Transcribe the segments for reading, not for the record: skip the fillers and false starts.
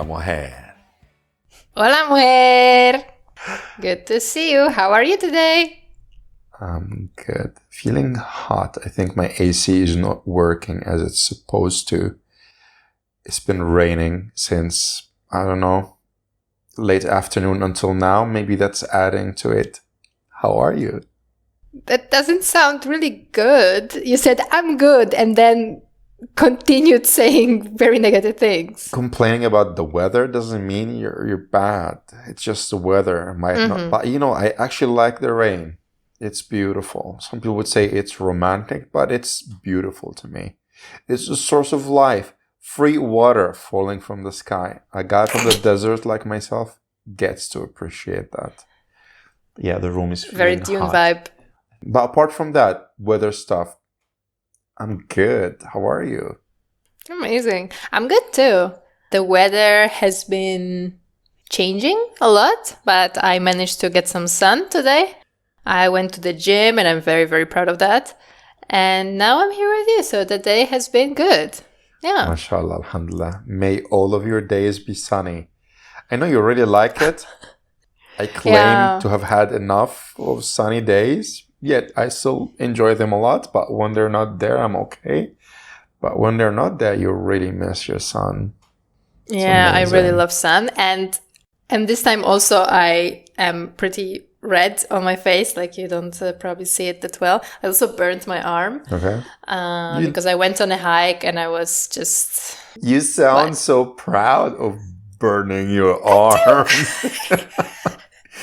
mujer. Hola, mujer. Good to see you. How are you today? I'm good. Feeling hot. I think my AC is not working as it's supposed to. It's been raining since, I don't know, late afternoon until now. Maybe that's adding to it. How are you? That doesn't sound really good. You said, I'm good, and then continued saying very negative things. Complaining about the weather doesn't mean you're bad. It's just the weather might not. But I actually like the rain. It's beautiful. Some people would say it's romantic, but it's beautiful to me. It's a source of life. Free water falling from the sky. A guy from the desert like myself gets to appreciate that. Yeah, the room is feeling Very Dune hot. vibe. But apart from that, weather stuff, I'm good. How are you? Amazing. I'm good too. The weather has been changing a lot, but I managed to get some sun today. I went to the gym and I'm very, very proud of that. And now I'm here with you. So the day has been good. Yeah. MashaAllah, alhamdulillah. May all of your days be sunny. I know you really like it. I claim to have had enough of sunny days, yet I still enjoy them a lot. But when they're not there, I'm okay. But when they're not there, you really miss your sun. Yeah, I really love sun. And this time also I am pretty red on my face. Like you don't probably see it that well. I also burnt my arm. Okay. Because I went on a hike and I was just... You sound so proud of burning your arm.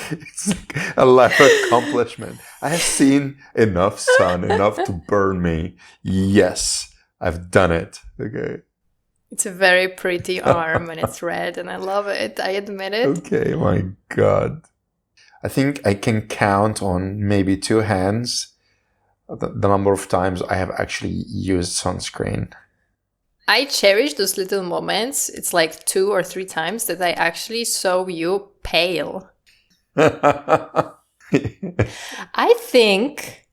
It's a life accomplishment. I have seen enough sun, enough to burn me. Yes, I've done it. Okay. It's a very pretty arm and it's red and I love it. I admit it. Okay, my God. I think I can count on maybe 2 hands the number of times I have actually used sunscreen. I cherish those little moments. It's like 2 or 3 times that I actually saw you pale. I think,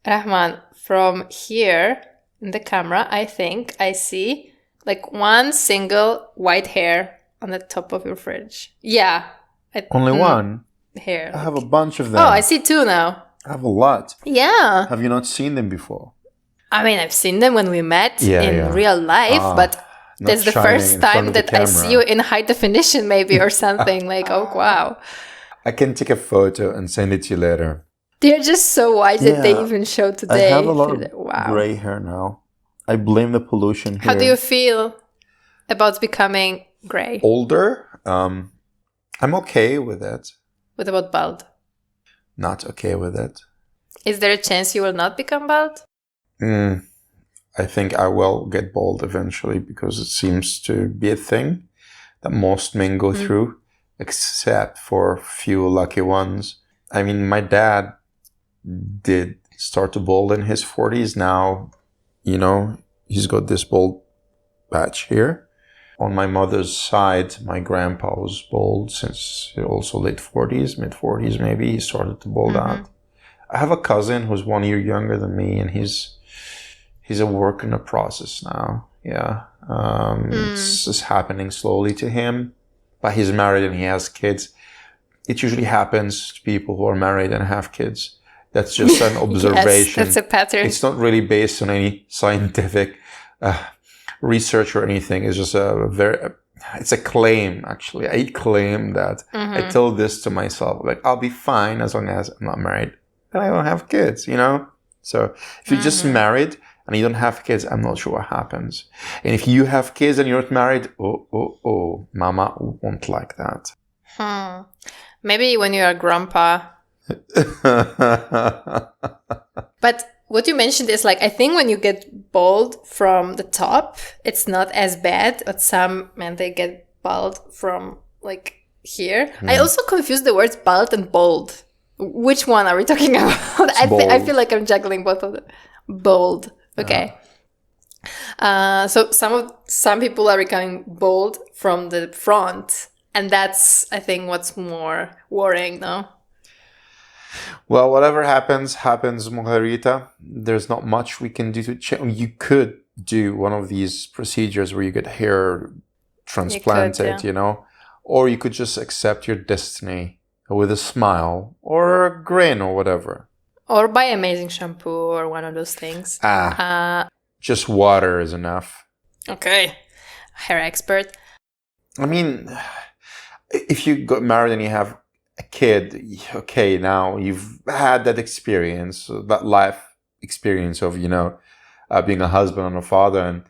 Rahman, from here in the camera, I think I see like one single white hair on the top of your fridge. Yeah. Only one? Hair. I have a bunch of them. Oh, I see 2 now. I have a lot. Yeah. Have you not seen them before? I mean, I've seen them when we met in real life, but that's the first time that I see you in high definition maybe or something. Like, oh, wow. I can take a photo and send it to you later. They're just so white that they even show today. I have a lot of gray hair now. I blame the pollution here. How do you feel about becoming gray? Older? I'm okay with it. What about bald? Not okay with it. Is there a chance you will not become bald? I think I will get bald eventually because it seems to be a thing that most men go through, except for a few lucky ones. I mean, my dad did start to bald in his 40s. Now, he's got this bald patch here. On my mother's side, my grandpa was bald since also late 40s, mid 40s maybe. He started to bald out. I have a cousin who's 1 year younger than me, and he's a work in the process now. Yeah. It's just happening slowly to him. But he's married and he has kids. It usually happens to people who are married and have kids. That's just an observation. Yes, that's a pattern. It's not really based on any scientific research or anything. It's just it's a claim, actually. I claim that. I tell this to myself, like, I'll be fine as long as I'm not married and I don't have kids, So if you're just married and you don't have kids, I'm not sure what happens. And if you have kids and you're not married, mama won't like that. Maybe when you're a grandpa. But what you mentioned is like, I think when you get bald from the top, it's not as bad. But some men, they get bald from like here. I also confuse the words bald and bald. Which one are we talking about? I feel like I'm juggling both of them. Bald. Okay. So some people are becoming bald from the front. And that's, I think, what's more worrying, no? Well, whatever happens, Margarita. There's not much we can do to change. You could do one of these procedures where you get hair transplant it, or you could just accept your destiny with a smile or a grin or whatever. Or buy amazing shampoo or one of those things. Just water is enough. Okay. Hair expert. I mean, if you got married and you have a kid, okay, now you've had that experience, that life experience of, being a husband and a father, and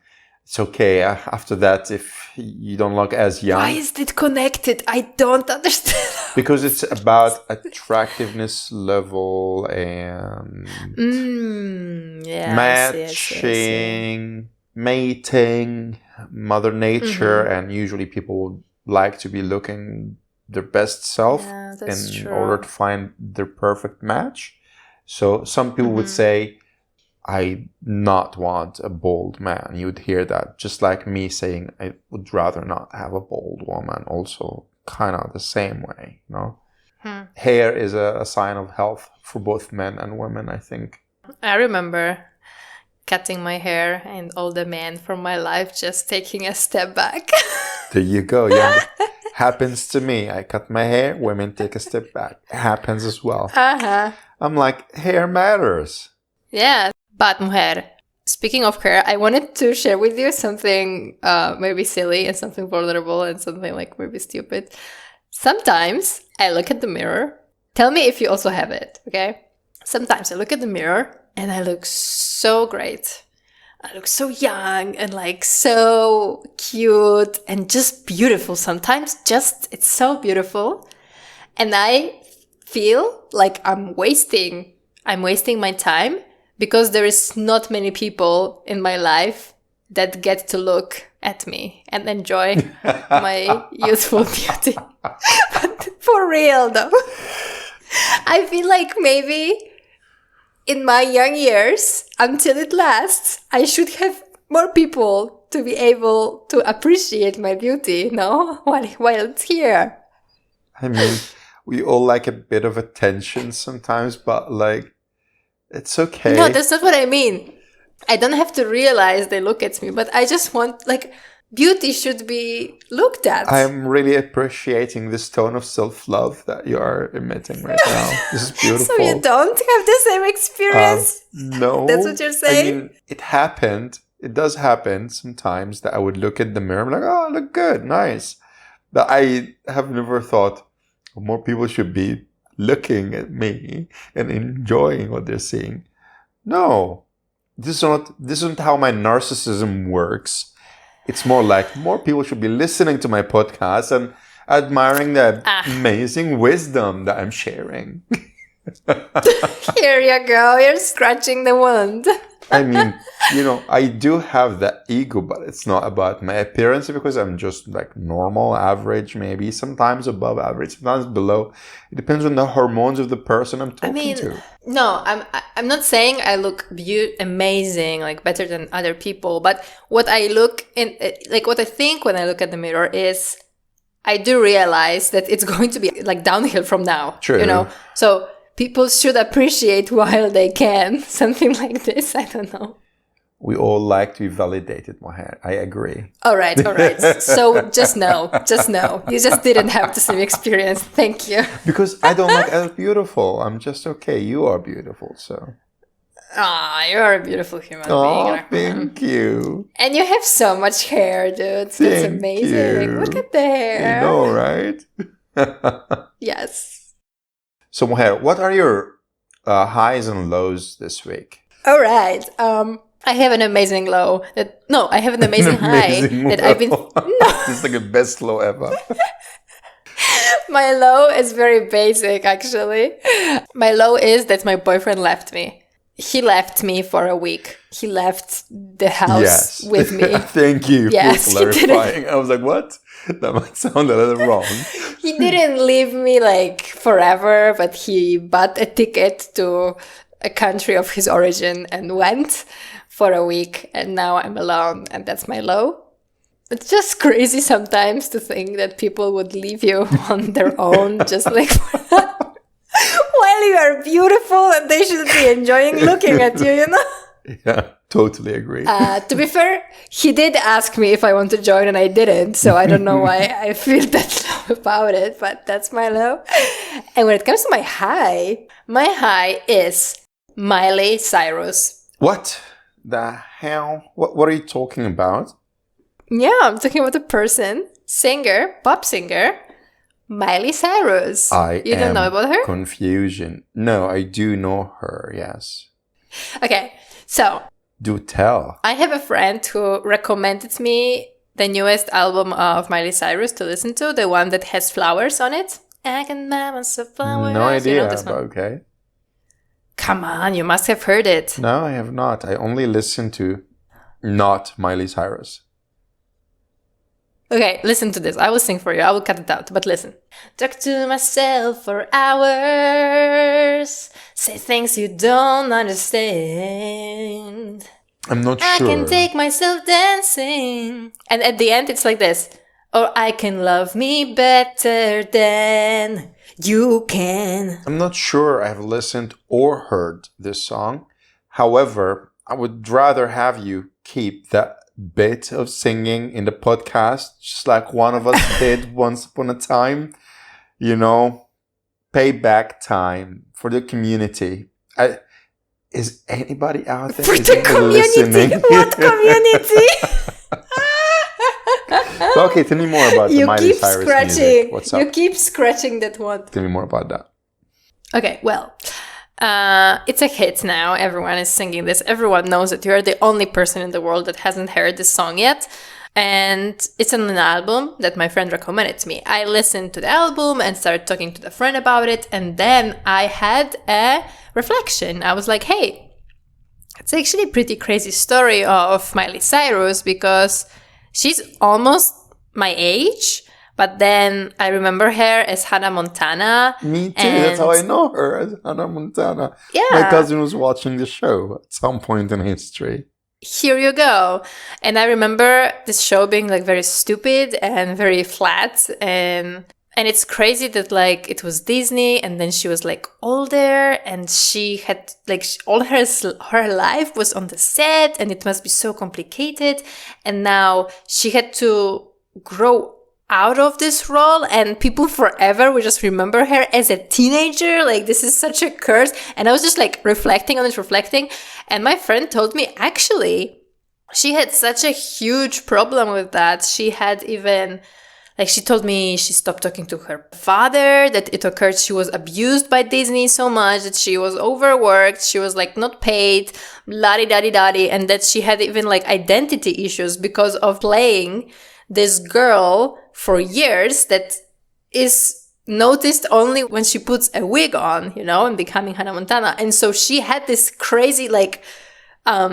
it's okay. After that, if you don't look as young. Why is it connected? I don't understand. Because it's about attractiveness level and matching, mating, Mother Nature, and usually people would like to be looking their best self in order to find their perfect match. So some people would say, I not want a bald man. You would hear that. Just like me saying, I would rather not have a bald woman. Also kind of the same way, Hair is a sign of health for both men and women, I think. I remember cutting my hair and all the men from my life just taking a step back. There you go. Yeah. Happens to me. I cut my hair, women take a step back. It happens as well. I'm like, hair matters. Yeah. But mujer, speaking of hair, I wanted to share with you something maybe silly and something vulnerable and something like maybe stupid. Sometimes I look at the mirror. Tell me if you also have it, okay? Sometimes I look at the mirror and I look so great. I look so young and like so cute and just beautiful. Sometimes it's so beautiful. And I feel like I'm wasting my time because there is not many people in my life that get to look at me and enjoy my youthful beauty. But for real though, I feel like maybe in my young years, until it lasts, I should have more people to be able to appreciate my beauty, while it's here. I mean, we all like a bit of attention sometimes, but like, it's okay. No, that's not what I mean. I don't have to realize they look at me, but I just want, beauty should be looked at. I'm really appreciating this tone of self-love that you are emitting right now. This is beautiful. So you don't have the same experience? No. That's what you're saying? I mean, it does happen sometimes that I would look at the mirror and be like, oh, I look good, nice. But I have never thought more people should be looking at me and enjoying what they're seeing. No. This isn't how my narcissism works. It's more like more people should be listening to my podcast and admiring the amazing wisdom that I'm sharing. Here you go. You're scratching the wound. I mean, I do have that ego, but it's not about my appearance because I'm just like normal, average, maybe sometimes above average, sometimes below. It depends on the hormones of the person I'm talking to. No, I'm not saying I look amazing, like better than other people. But what I what I think when I look at the mirror is, I do realize that it's going to be like downhill from now. True. So people should appreciate while they can. Something like this. I don't know. We all like to be validated, Moher. I agree. All right. So just know. You just didn't have the same experience. Thank you. Because I don't look as beautiful. I'm just okay. You are beautiful, so. You are a beautiful human being. Oh, thank you. And you have so much hair, dude. That's amazing. Look at the hair. You know, right? Yes. So, Moher, what are your highs and lows this week? All right. I have an amazing low. I have an amazing high that I've been. No. This is like the best low ever. My low is very basic, actually. My low is that my boyfriend left me. He left me for a week. He left the house with me. Thank you for clarifying. I was like, what? That might sound a little wrong. He didn't leave me like forever, but he bought a ticket to a country of his origin and went for a week. And now I'm alone, and that's my low. It's just crazy sometimes to think that people would leave you on their own, just like while you are beautiful and they should be enjoying looking at you, Yeah. Totally agree. To be fair, he did ask me if I want to join and I didn't. So I don't know why I feel that low about it, but that's my low. And when it comes to my high is Miley Cyrus. What the hell? What are you talking about? Yeah, I'm talking about the person, singer, pop singer, Miley Cyrus. You don't know about her? Confusion. No, I do know her, yes. Okay, so... Do tell. I have a friend who recommended me the newest album of Miley Cyrus to listen to, the one that has flowers on it. I can buy myself flowers. No idea, you know this but one? okay. Come on, you must have heard it. No, I have not. I only listen to not Miley Cyrus. Okay, listen to this. I will sing for you. I will cut it out, but listen. Talk to myself for hours. Say things you don't understand. I'm not I sure. can take myself dancing. And at the end, it's like this. Or I can love me better than you can. I'm not sure I have listened or heard this song. However, I would rather have you keep that bit of singing in the podcast, just like one of us did once upon a time. You know, payback time for the community. Is anybody out there for the community? listening? What community? Okay, tell me more about the Miley Cyrus music. What's up? You keep scratching that one. Tell me more about that. Okay, well, it's a hit now. Everyone is singing this. Everyone knows it. You're the only person in the world that hasn't heard this song yet. And it's on an album that my friend recommended to me. I listened to the album and started talking to the friend about it. And then I had a reflection. I was like, hey, it's actually a pretty crazy story of Miley Cyrus because she's almost my age. But then I remember her as Hannah Montana. Me too. That's how I know her, as Hannah Montana. Yeah. My cousin was watching the show at some point in history. Here you go. And I remember this show being like very stupid and very flat. And it's crazy that like it was Disney and then she was like older and she had like all her life was on the set and it must be so complicated. And now she had to grow out of this role and people forever will just remember her as a teenager. Like this is such a curse. And I was just like reflecting. And my friend told me actually she had such a huge problem with that. She had even like she told me she stopped talking to her father, that it occurred she was abused by Disney so much that she was overworked, she was like not paid, la-di-da-di-da-di, and that she had even like identity issues because of playing this girl for years that is noticed only when she puts a wig on, you know, and becoming Hannah Montana. And so she had this crazy like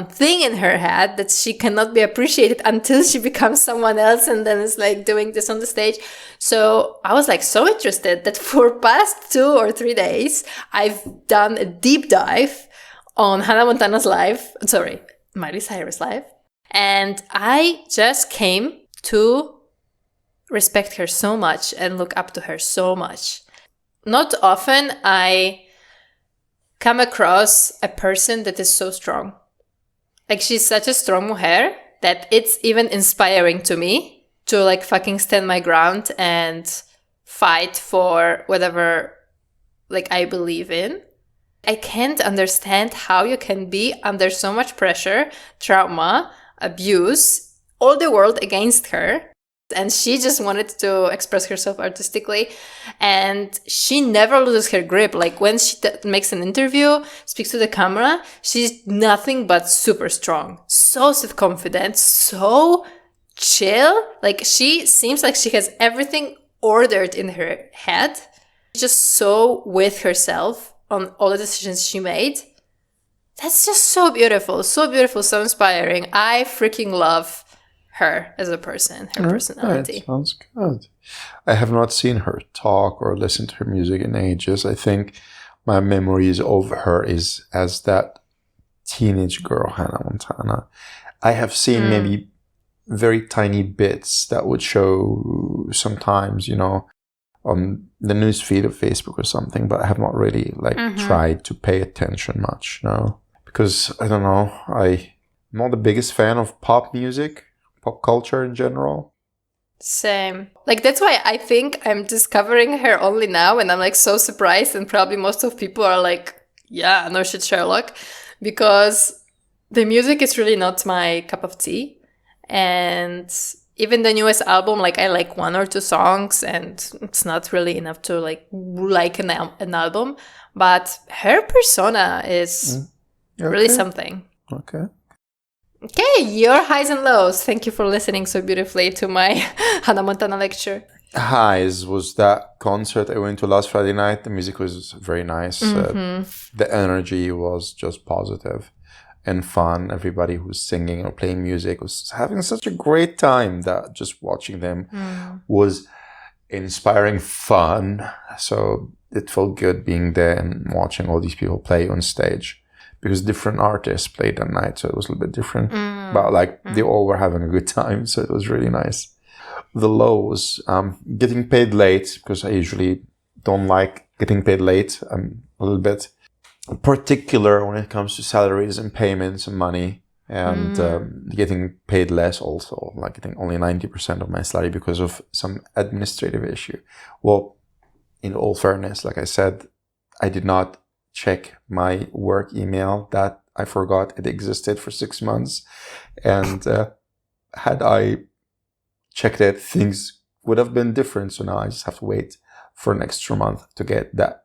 thing in her head that she cannot be appreciated until she becomes someone else and then is like doing this on the stage. So I was like so interested that for past 2 or 3 days, I've done a deep dive on Hannah Montana's life. Sorry, Miley Cyrus' life. And I just came to respect her so much and look up to her so much. Not often I come across a person that is so strong. Like she's such a strong mujer that it's even inspiring to me to like fucking stand my ground and fight for whatever like I believe in. I can't understand how you can be under so much pressure, trauma, abuse, all the world against her. And she just wanted to express herself artistically. And she never loses her grip. Like when she makes an interview, speaks to the camera, she's nothing but super strong. So self-confident, so chill. Like she seems like she has everything ordered in her head. Just so with herself on all the decisions she made. That's just so beautiful, so inspiring. I freaking love her as a person, her personality. Right, sounds good. I have not seen her talk or listened to her music in ages. I think my memories of her is as that teenage girl, Hannah Montana. I have seen maybe very tiny bits that would show sometimes, you know, on the newsfeed of Facebook or something, but I have not really tried to pay attention much, no. Because I don't know, I'm not the biggest fan of pop music, pop culture in general. Same. Like, that's why I think I'm discovering her only now, and I'm like so surprised, and probably most of people are like, yeah, no shit, Sherlock, because the music is really not my cup of tea. And even the newest album, like, I like one or two songs, and it's not really enough to like an album. But her persona is really something. Okay. Okay, your highs and lows. Thank you for listening so beautifully to my Hannah Montana lecture. Highs was that concert I went to last Friday night. The music was very nice. The energy was just positive and fun. Everybody who was singing or playing music was having such a great time that just watching them was inspiring fun. So it felt good being there and watching all these people play on stage. Because different artists played that night, so it was a little bit different. But like they all were having a good time, so it was really nice. The lows, getting paid late, because I usually don't like getting paid late. I'm a little bit particular when it comes to salaries and payments and money, and getting paid less also, like getting only 90% of my salary because of some administrative issue. Well, in all fairness, like I said, I did not check my work email that I forgot it existed for 6 months. And had I checked it, things would have been different. So now I just have to wait for an extra month to get that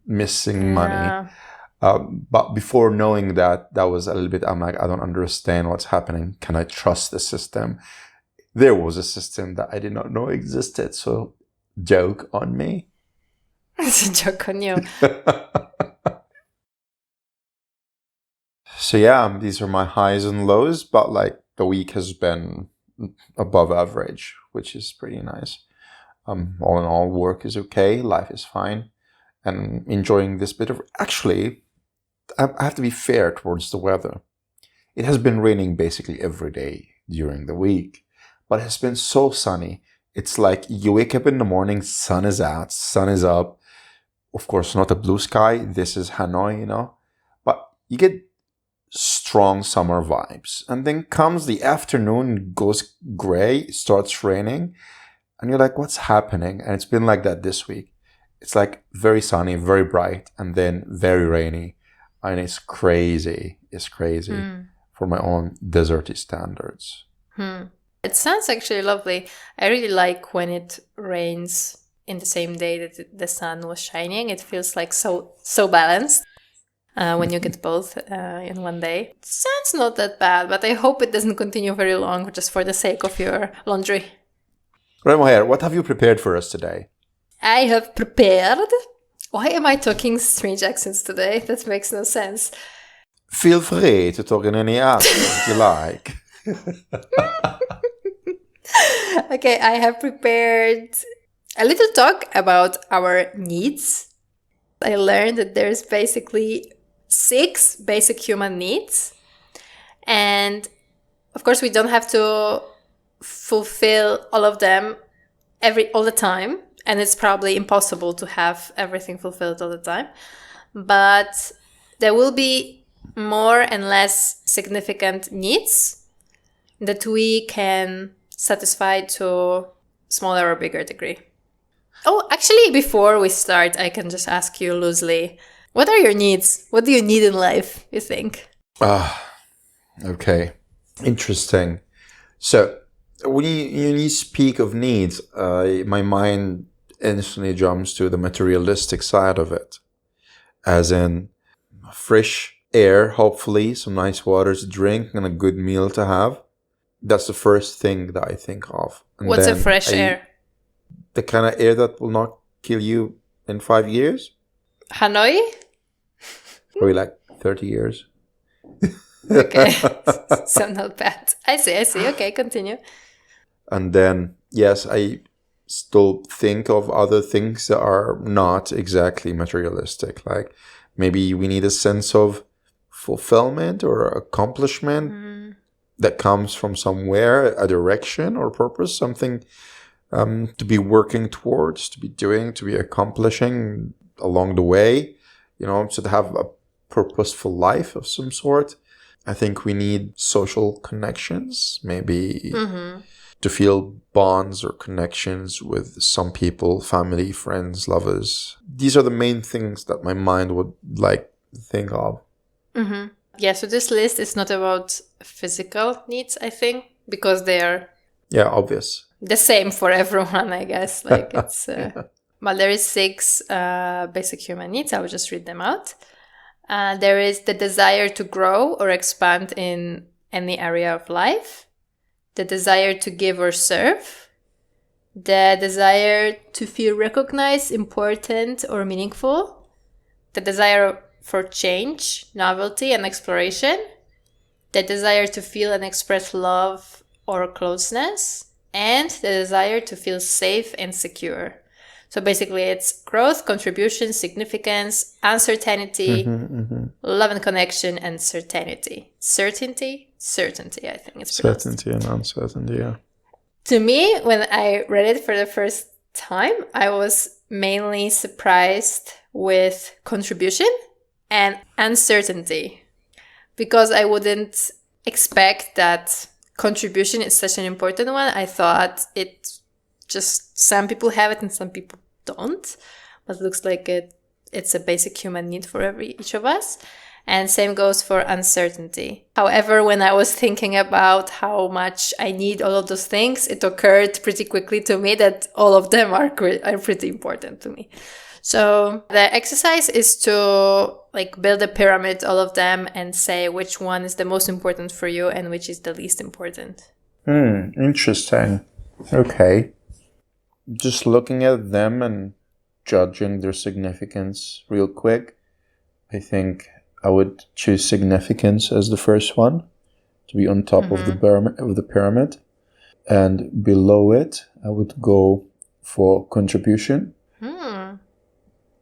missing money. But before knowing that, that was a little bit, I'm like, I don't understand what's happening. Can I trust the system? There was a system that I did not know existed. So joke on me. It's a joke on you. So yeah, these are my highs and lows, but like the week has been above average, which is pretty nice. All in all, work is okay, life is fine, and enjoying this bit of... Actually, I have to be fair towards the weather. It has been raining basically every day during the week, but it has been so sunny. It's like you wake up in the morning, sun is out, sun is up. Of course, not a blue sky. This is Hanoi, you know, but you get strong summer vibes. And then comes the afternoon, goes gray, starts raining, and you're like, what's happening? And it's been like that this week. It's like very sunny, very bright, and then very rainy. And it's crazy. It's crazy for my own deserty standards. It sounds actually lovely. I really like when it rains in the same day that the sun was shining. It feels like so balanced. When you get both in one day. It sounds not that bad, but I hope it doesn't continue very long just for the sake of your laundry. Remoher, what have you prepared for us today? I have prepared... Why am I talking strange accents today? That makes no sense. Feel free to talk in any accent you like. Okay, I have prepared a little talk about our needs. I learned that there's basically 6 basic human needs. And of course, we don't have to fulfill all of them all the time. And it's probably impossible to have everything fulfilled all the time. But there will be more and less significant needs that we can satisfy to smaller or bigger degree. Oh, actually, before we start, I can just ask you loosely, what are your needs? What do you need in life, you think? Okay. Interesting. So, when you speak of needs, my mind instantly jumps to the materialistic side of it. As in, fresh air, hopefully, some nice water to drink, and a good meal to have. That's the first thing that I think of. And what's a fresh air? The kind of air that will not kill you in 5 years. Hanoi? Probably like 30 years. Okay. So not bad. I see. Okay, continue. And then, yes, I still think of other things that are not exactly materialistic. Like maybe we need a sense of fulfillment or accomplishment that comes from somewhere, a direction or purpose, something to be working towards, to be doing, to be accomplishing along the way, you know, so to have a purposeful life of some sort. I think we need social connections, maybe Mm-hmm. to feel bonds or connections with some people, family, friends, lovers. These are the main things that my mind would like think of. Mm-hmm. Yeah, so this list is not about physical needs, I think, because they are Yeah, obvious. the same for everyone, I guess. Like it's, well, there is 6 basic human needs. I will just read them out. There is the desire to grow or expand in any area of life, the desire to give or serve, the desire to feel recognized, important, or meaningful, the desire for change, novelty, and exploration, the desire to feel and express love or closeness, and the desire to feel safe and secure. So basically it's growth, contribution, significance, uncertainty, love and connection, and certainty. Certainty, I think it's pronounced. Certainty and uncertainty, yeah. To me, when I read it for the first time, I was mainly surprised with contribution and uncertainty, because I wouldn't expect that contribution is such an important one. I thought it just some people have it and some people don't, but it looks like it's a basic human need for each of us. And same goes for uncertainty. However, when I was thinking about how much I need all of those things, it occurred pretty quickly to me that all of them are pretty important to me. So the exercise is to like build a pyramid, all of them, and say which one is the most important for you and which is the least important. Interesting. Okay. Just looking at them and judging their significance real quick, I think I would choose significance as the first one to be on top of the pyramid. And below it, I would go for contribution.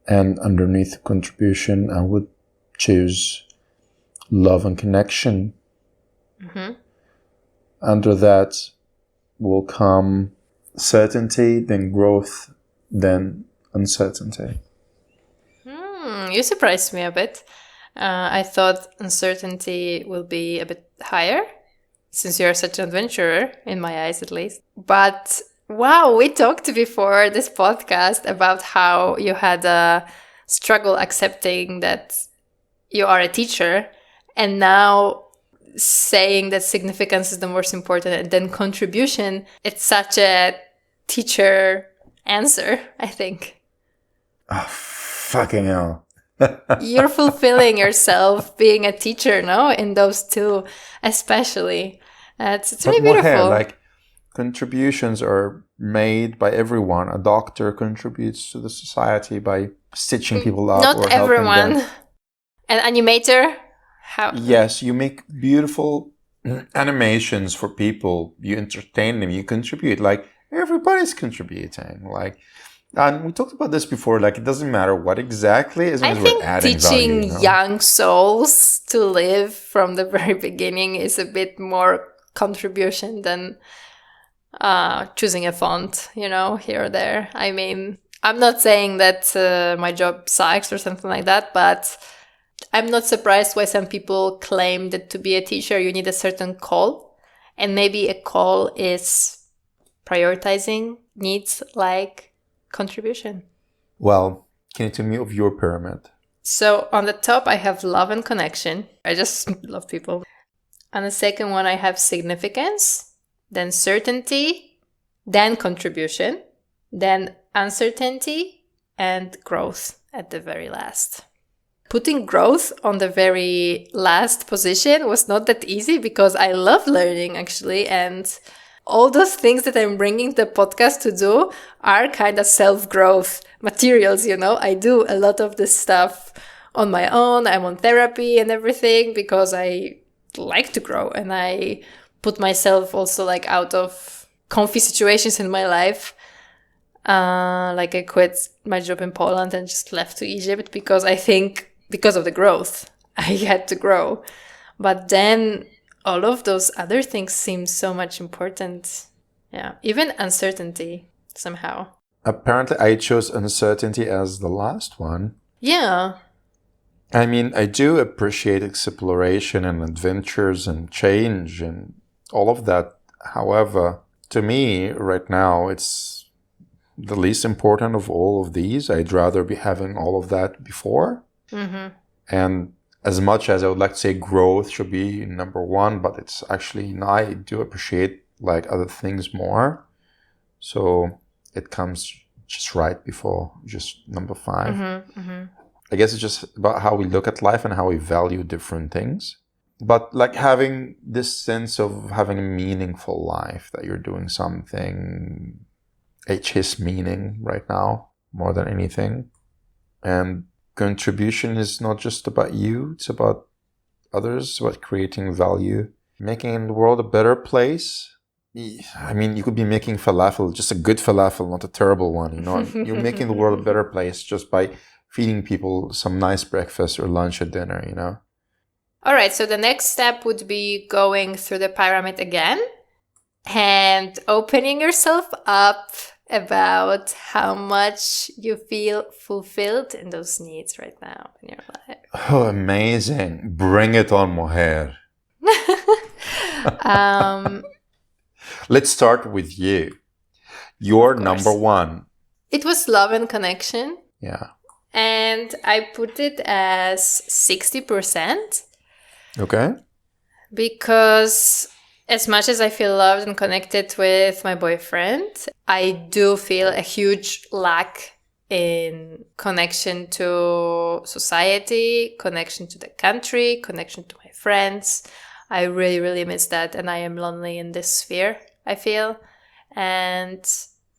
And underneath contribution, I would choose love and connection. Under that will come certainty, then growth, then uncertainty. You surprised me a bit. I thought uncertainty will be a bit higher, since you're such an adventurer, in my eyes at least. But wow, we talked before this podcast about how you had a struggle accepting that you are a teacher, and now saying that significance is the most important and then contribution, it's such a teacher answer, I think. Oh, fucking hell. You're fulfilling yourself being a teacher, no? In those two, especially. It's really beautiful. Like, contributions are made by everyone. A doctor contributes to the society by stitching people up. Not everyone. An animator? How? Yes, you make beautiful animations for people. You entertain them. You contribute. Like, everybody's contributing. Like, and we talked about this before. Like, it doesn't matter what exactly, as long as we're adding teaching value, you know? young souls to live from the very beginning is a bit more contribution than choosing a font, here or there. I mean, I'm not saying that my job sucks or something like that, but I'm not surprised why some people claim that to be a teacher you need a certain call, and maybe a call is prioritizing needs like contribution. Well, can you tell me of your pyramid? So on the top I have love and connection. I just love people. On the second one I have significance, then certainty, then contribution, then uncertainty, and growth at the very last. Putting growth on the very last position was not that easy because I love learning actually, and all those things that I'm bringing the podcast to do are kind of self-growth materials, I do a lot of this stuff on my own. I'm on therapy and everything because I like to grow, and I put myself also like out of comfy situations in my life. Like I quit my job in Poland and just left to Egypt because I think because of the growth, I had to grow. But then all of those other things seem so much important. Yeah, even uncertainty somehow. Apparently, I chose uncertainty as the last one. Yeah. I mean, I do appreciate exploration and adventures and change and all of that. However, to me, right now, it's the least important of all of these. I'd rather be having all of that before. Mm-hmm. And as much as I would like to say growth should be number one, but it's actually, I do appreciate like other things more. So it comes just right before just number 5. Mm-hmm. Mm-hmm. I guess it's just about how we look at life and how we value different things. But like having this sense of having a meaningful life, that you're doing something, his meaning right now more than anything. And contribution is not just about you, it's about others, it's about creating value, making the world a better place. I mean, you could be making falafel, just a good falafel, not a terrible one, you know. You're making the world a better place just by feeding people some nice breakfast or lunch or dinner, you know. All right, so the next step would be going through the pyramid again and opening yourself up about how much you feel fulfilled in those needs right now in your life. Oh, amazing. Bring it on, Moher. Let's start with you. Your number one. It was love and connection. Yeah. And I put it as 60%. Okay. Because as much as I feel loved and connected with my boyfriend, I do feel a huge lack in connection to society, connection to the country, connection to my friends. I really, really miss that. And I am lonely in this sphere, I feel. And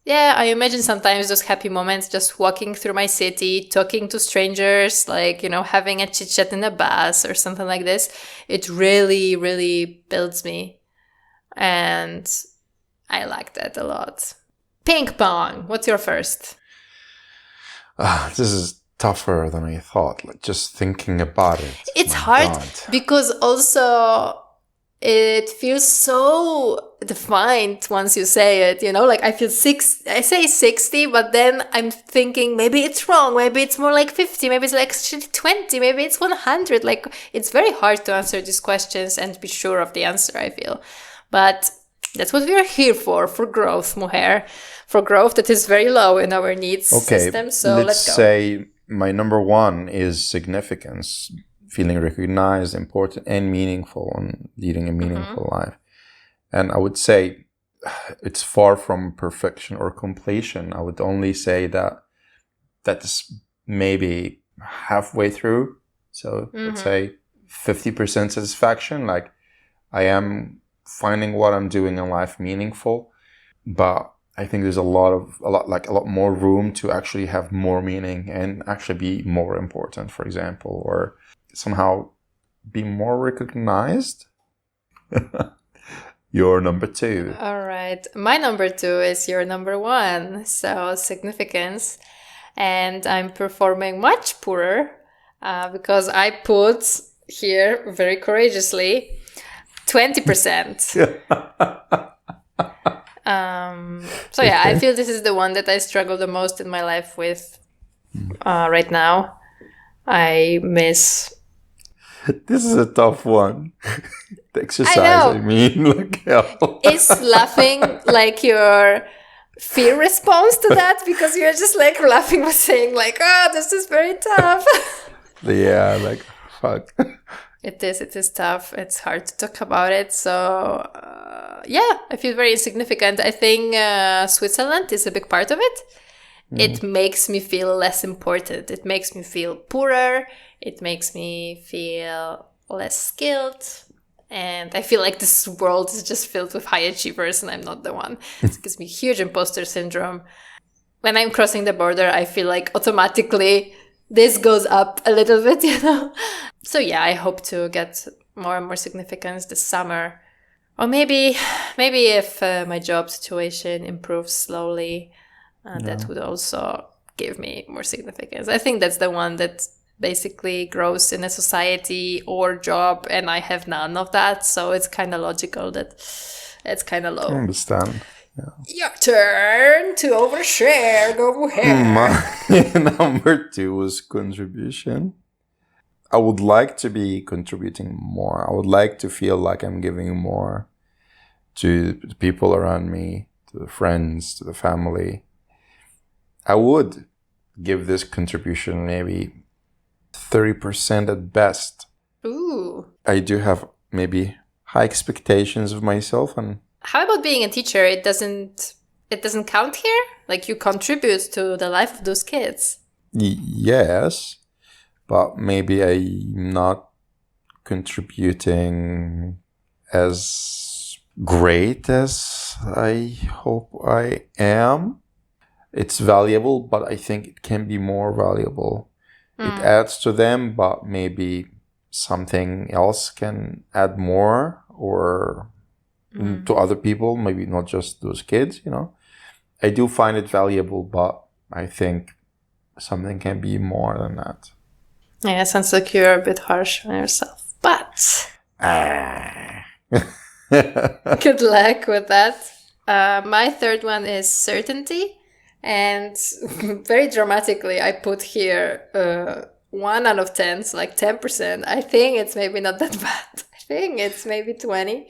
yeah, I imagine sometimes those happy moments, just walking through my city, talking to strangers, like, you know, having a chit chat in a bus or something like this. It really, really builds me. And I like that a lot. Ping pong. What's your first? This is tougher than I thought. Like just thinking about it. It's hard because also it feels so defined once you say it, you know, like I say 60, but then I'm thinking maybe it's wrong. Maybe it's more like 50. Maybe it's like actually 20. Maybe it's 100. Like it's very hard to answer these questions and be sure of the answer, I feel. But that's what we are here for growth, Moher. For growth that is very low in our needs system. So let's go. Say my number one is significance. Feeling recognized, important, and meaningful, and leading a meaningful life. And I would say it's far from perfection or completion. I would only say that that's maybe halfway through. So let's say 50% satisfaction. Like I am finding what I'm doing in life meaningful, but I think there's a lot more room to actually have more meaning and actually be more important, for example, or somehow be more recognized. Your number two. All right. My number two is your number one. So significance. And I'm performing much poorer because I put here very courageously 20%. So yeah, I feel this is the one that I struggle the most in my life with right now. I miss... This is a tough one. The exercise, I mean, like hell. Is laughing like your fear response to that? Because you're just like laughing but saying like, oh, this is very tough. Yeah, like, fuck. It is tough. It's hard to talk about it. So, yeah, I feel very insignificant. I think Switzerland is a big part of it. It makes me feel less important. It makes me feel poorer. It makes me feel less skilled. And I feel like this world is just filled with high achievers and I'm not the one. It gives me huge imposter syndrome. When I'm crossing the border, I feel like automatically this goes up a little bit, you know? So yeah, I hope to get more and more significance this summer. Or maybe if my job situation improves slowly, that would also give me more significance. I think that's the one that basically grows in a society or job, and I have none of that. So it's kind of logical that it's kind of low. I understand. Yeah. Your turn to overshare. Go ahead. My number two was contribution. I would like to be contributing more. I would like to feel like I'm giving more to the people around me, to the friends, to the family. I would give this contribution maybe 30% at best. Ooh. I do have maybe high expectations of myself, and how about being a teacher? It doesn't count here? Like you contribute to the life of those kids. Yes, but maybe I'm not contributing as great as I hope I am. It's valuable, but I think it can be more valuable. It adds to them, but maybe something else can add more or to other people, maybe not just those kids, I do find it valuable, but I think something can be more than that. Yeah, it sounds like you're a bit harsh on yourself, but good luck with that. My third one is certainty. And very dramatically, I put here 1 out of 10, so like 10%. I think it's maybe not that bad. I think it's maybe 20.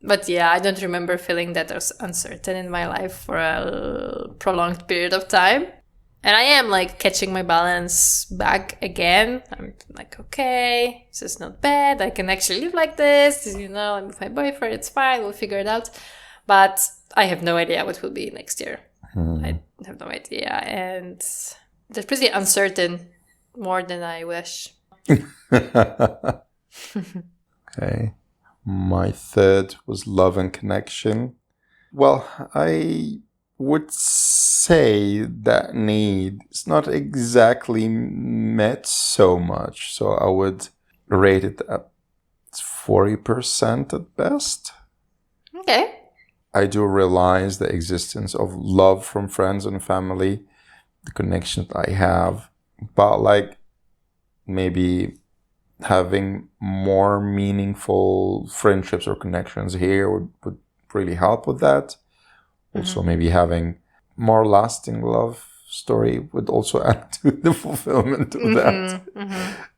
But yeah, I don't remember feeling that uncertain in my life for a prolonged period of time. And I am like catching my balance back again. I'm like, okay, this is not bad. I can actually live like this. I'm with my boyfriend. It's fine. We'll figure it out. But I have no idea what will be next year. I have no idea. And they're pretty uncertain, more than I wish. Okay. My third was love and connection. Well, I would say that need is not exactly met so much. So I would rate it at 40% at best. Okay. I do realize the existence of love from friends and family, the connection that I have, but like maybe having more meaningful friendships or connections here would really help with that. Also, maybe having more lasting love story would also add to the fulfillment of that.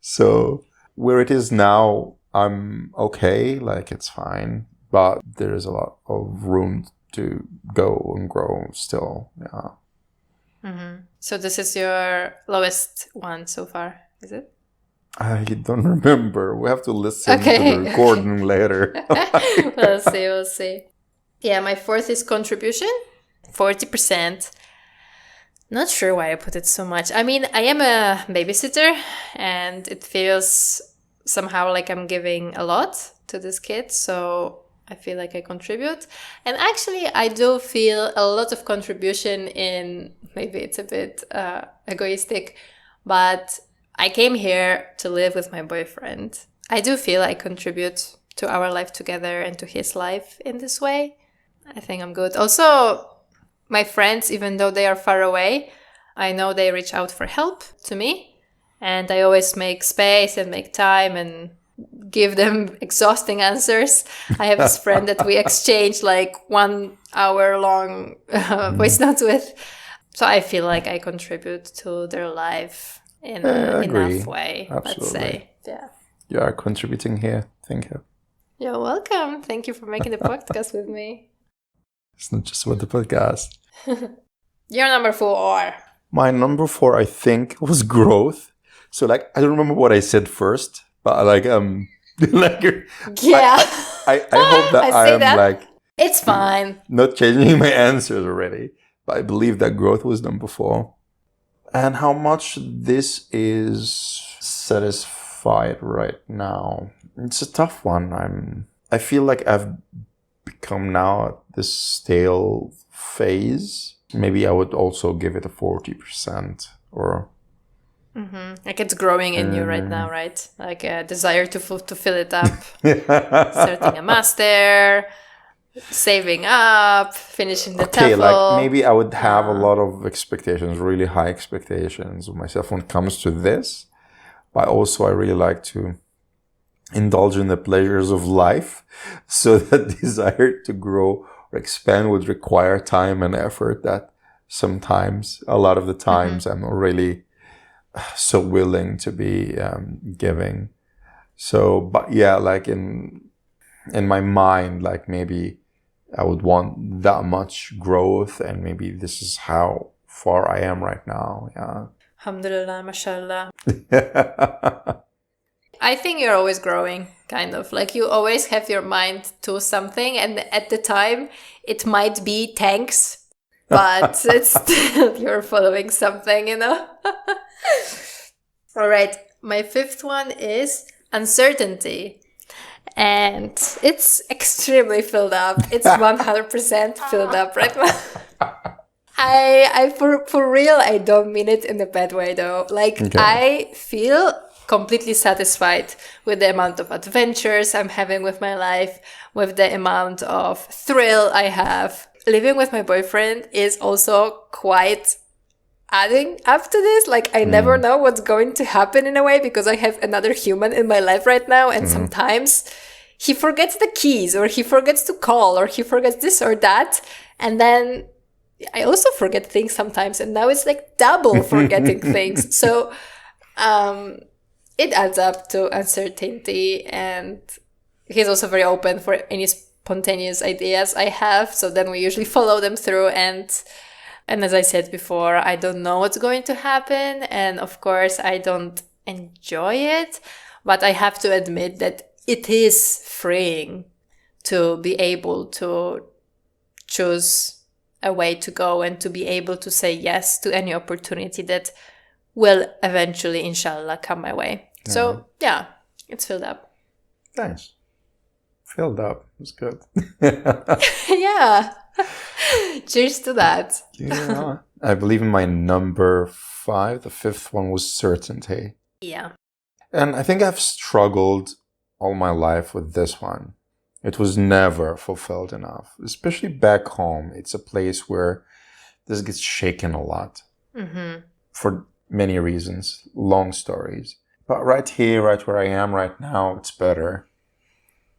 So where it is now, I'm okay, like it's fine. But there is a lot of room to go and grow still. Yeah. So this is your lowest one so far, is it? I don't remember. We have to listen to the recording later. We'll see. Yeah, my fourth is contribution, 40%. Not sure why I put it so much. I mean, I am a babysitter and it feels somehow like I'm giving a lot to this kid. So I feel like I contribute. And actually, I do feel a lot of contribution in, maybe it's a bit egoistic, but I came here to live with my boyfriend. I do feel I contribute to our life together and to his life in this way. I think I'm good. Also, my friends, even though they are far away, I know they reach out for help to me. And I always make space and make time and give them exhausting answers. I have this friend that we exchange like 1 hour long voice notes with. So I feel like I contribute to their life in enough way. Absolutely. Let's say. Yeah. You are contributing here. Thank you. You're welcome. Thank you for making the podcast with me. It's not just about the podcast. Your number 4. My number 4, I think, was growth. So like, I don't remember what I said first, but like, like, yeah. I hope that I am that. Like, it's fine. Not changing my answers already, but I believe that growth was number 4. And how much this is satisfied right now. It's a tough one. I feel like I've become now at this stale phase. Maybe I would also give it a 40% or. Like it's growing in you right now, right? Like a desire to fill it up. Starting a master, saving up, finishing the TOEFL. Like maybe I would have a lot of expectations, really high expectations of myself when it comes to this. But also I really like to indulge in the pleasures of life. So that desire to grow or expand would require time and effort that sometimes, a lot of the times, I'm not really so willing to be giving. So, but yeah, like in my mind, like maybe I would want that much growth, and maybe this is how far I am right now. Yeah. Alhamdulillah, mashallah. I think you're always growing, kind of. Like you always have your mind to something, and at the time it might be tanks, but it's still you're following something, you know? All right. My fifth one is uncertainty. And it's extremely filled up. It's 100% filled up right now. For real, I don't mean it in a bad way though. Like, Okay. I feel completely satisfied with the amount of adventures I'm having with my life, with the amount of thrill I have. Living with my boyfriend is also quite adding up to this. Like, I never know what's going to happen in a way, because I have another human in my life right now, and sometimes he forgets the keys, or he forgets to call, or he forgets this or that, and then I also forget things sometimes, and now it's like double forgetting things. So it adds up to uncertainty, and he's also very open for any spontaneous ideas I have, so then we usually follow them through. And as I said before, I don't know what's going to happen, and of course I don't enjoy it, but I have to admit that it is freeing to be able to choose a way to go, and to be able to say yes to any opportunity that will eventually, inshallah, come my way. So yeah, it's filled up. Nice. Filled up. It's good. Yeah. Cheers to that. Yeah. I believe in my number 5. The fifth one was certainty. Yeah. And I think I've struggled all my life with this one. It was never fulfilled enough, especially back home. It's a place where this gets shaken a lot for many reasons, long stories. But right here, right where I am right now, it's better.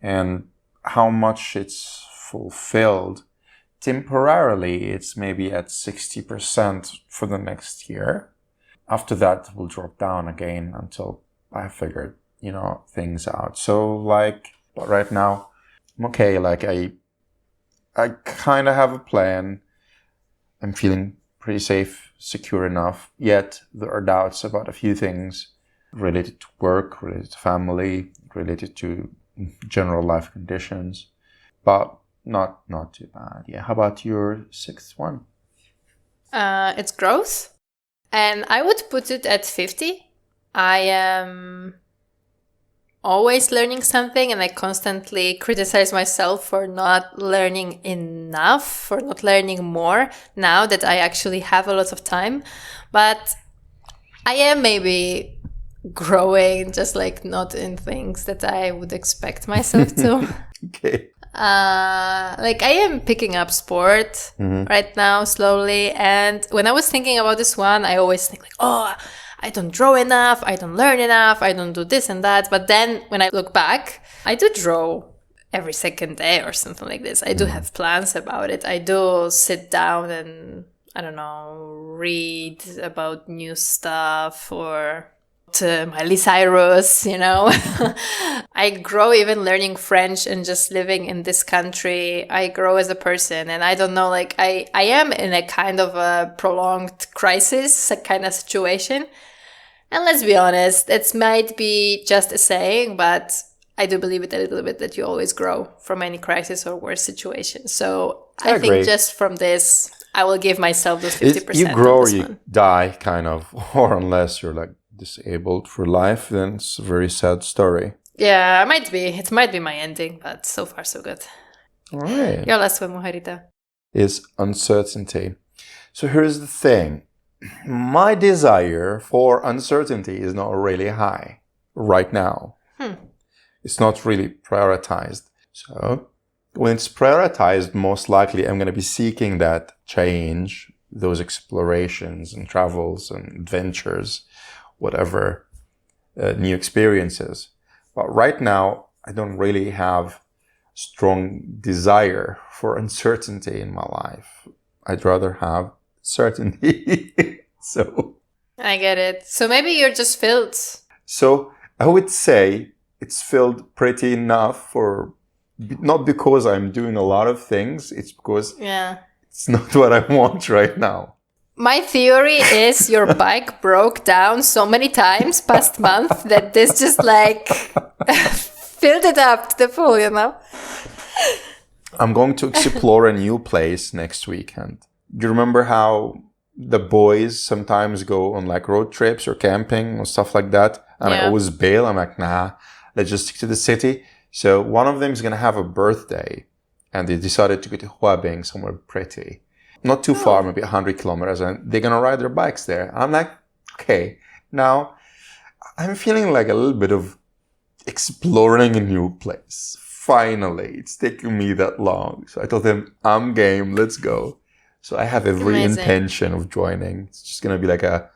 And how much it's fulfilled, temporarily, it's maybe at 60% for the next year. After that, it will drop down again until I figured, things out. So but right now, I'm okay. Like I kind of have a plan. I'm feeling pretty safe, secure enough. Yet there are doubts about a few things related to work, related to family, related to general life conditions, but not too bad. Yeah. How about your sixth one? It's growth, and I would put it at 50. I am always learning something, and I constantly criticize myself for not learning enough, for not learning more now that I actually have a lot of time. But I am maybe growing, just like not in things that I would expect myself to. Okay. Like I am picking up sport right now slowly, and when I was thinking about this one, I always think like, oh, I don't draw enough, I don't learn enough, I don't do this and that. But then when I look back, I do draw every second day or something like this. I do have plans about it. I do sit down and, I don't know, read about new stuff, or to Miley Cyrus, I grow even learning French and just living in this country. I grow as a person, and I don't know, like I am in a kind of a prolonged crisis, a kind of situation. And let's be honest, it might be just a saying, but I do believe it a little bit that you always grow from any crisis or worse situation. So I think just from this, I will give myself those 50%. You grow or you die, kind of, or unless you're like disabled for life, then it's a very sad story. Yeah, it might be. It might be my ending, but so far so good. All right. Your last one, Muharita. Is uncertainty. So here's the thing. My desire for uncertainty is not really high right now. It's not really prioritized. So when it's prioritized, most likely I'm going to be seeking that change, those explorations and travels and adventures, whatever, new experiences. But right now, I don't really have strong desire for uncertainty in my life. I'd rather have certainty. So I get it. So maybe you're just filled. So I would say it's filled pretty enough for, not because I'm doing a lot of things, it's because it's not what I want right now. My theory is your bike broke down so many times past month that this just like filled it up to the full, you know? I'm going to explore a new place next weekend. Do you remember how the boys sometimes go on like road trips or camping or stuff like that? And I always bail. I'm like, nah, let's just stick to the city. So one of them is going to have a birthday and they decided to go to Huabing, somewhere pretty. Not too far, maybe 100 kilometers. And they're going to ride their bikes there. I'm like, okay, now I'm feeling like a little bit of exploring a new place. Finally, it's taking me that long. So I told him, I'm game, let's go. So I have every intention of joining. It's just going to be like a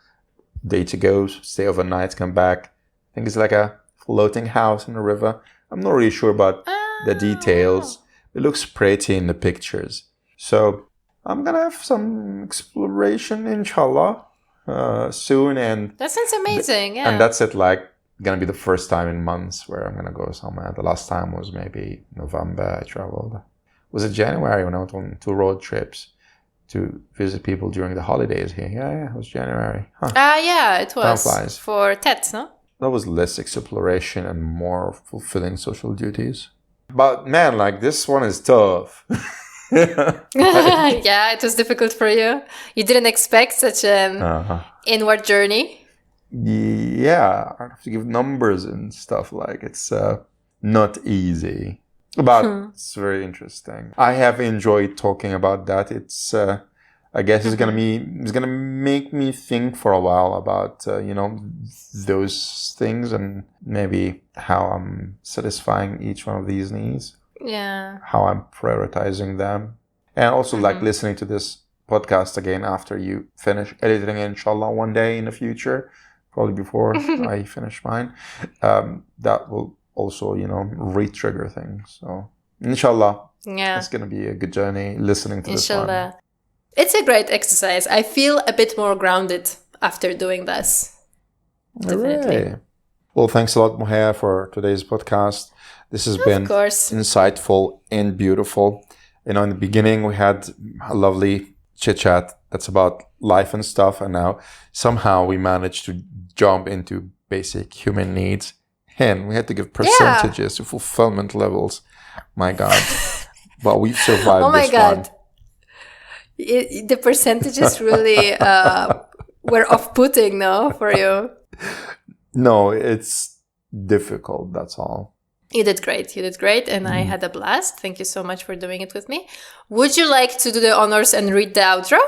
day to go, stay overnight, come back. I think it's like a floating house in the river. I'm not really sure about the details. It looks pretty in the pictures. So I'm going to have some exploration, inshallah, soon. And that sounds amazing, yeah. And that's it, like, going to be the first time in months where I'm going to go somewhere. The last time was maybe November I traveled. Was it January when I went on 2 road trips to visit people during the holidays here? Yeah, it was January. Huh. Yeah, it was. Time flies. For TEDs, no? That was less exploration and more fulfilling social duties. But man, like, this one is tough. Yeah, it was difficult for you. You didn't expect such an inward journey. Yeah, I have to give numbers and stuff. Like, it's not easy, but it's very interesting. I have enjoyed talking about that. It's I guess it's gonna make me think for a while about those things and maybe how I'm satisfying each one of these needs. Yeah. How I'm prioritizing them. And also like listening to this podcast again after you finish editing it, inshallah, one day in the future, probably before I finish mine. That will also, re-trigger things. So inshallah, it's going to be a good journey listening to this one. It's a great exercise. I feel a bit more grounded after doing this. Definitely. Hooray. Well, thanks a lot, Moher, for today's podcast. This has been insightful and beautiful. In the beginning, we had a lovely chit-chat that's about life and stuff. And now somehow we managed to jump into basic human needs. And we had to give percentages to fulfillment levels. My God. But we've survived this one. The percentages really were off-putting, no, for you? No, it's difficult, that's all. You did great. And I had a blast. Thank you so much for doing it with me. Would you like to do the honors and read the outro?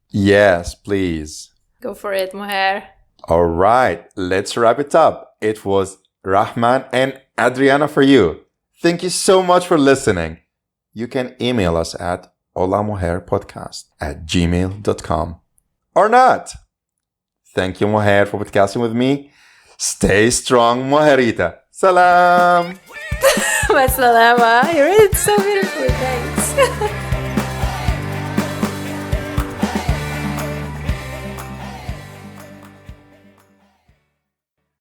Yes, please. Go for it, Moher. All right, let's wrap it up. It was Rahman and Adriana for you. Thank you so much for listening. You can email us at olamoherpodcast@gmail.com or not. Thank you, Moher, for podcasting with me. Stay strong, Moherita. Salam. Masalama. You read it so beautifully. Thanks.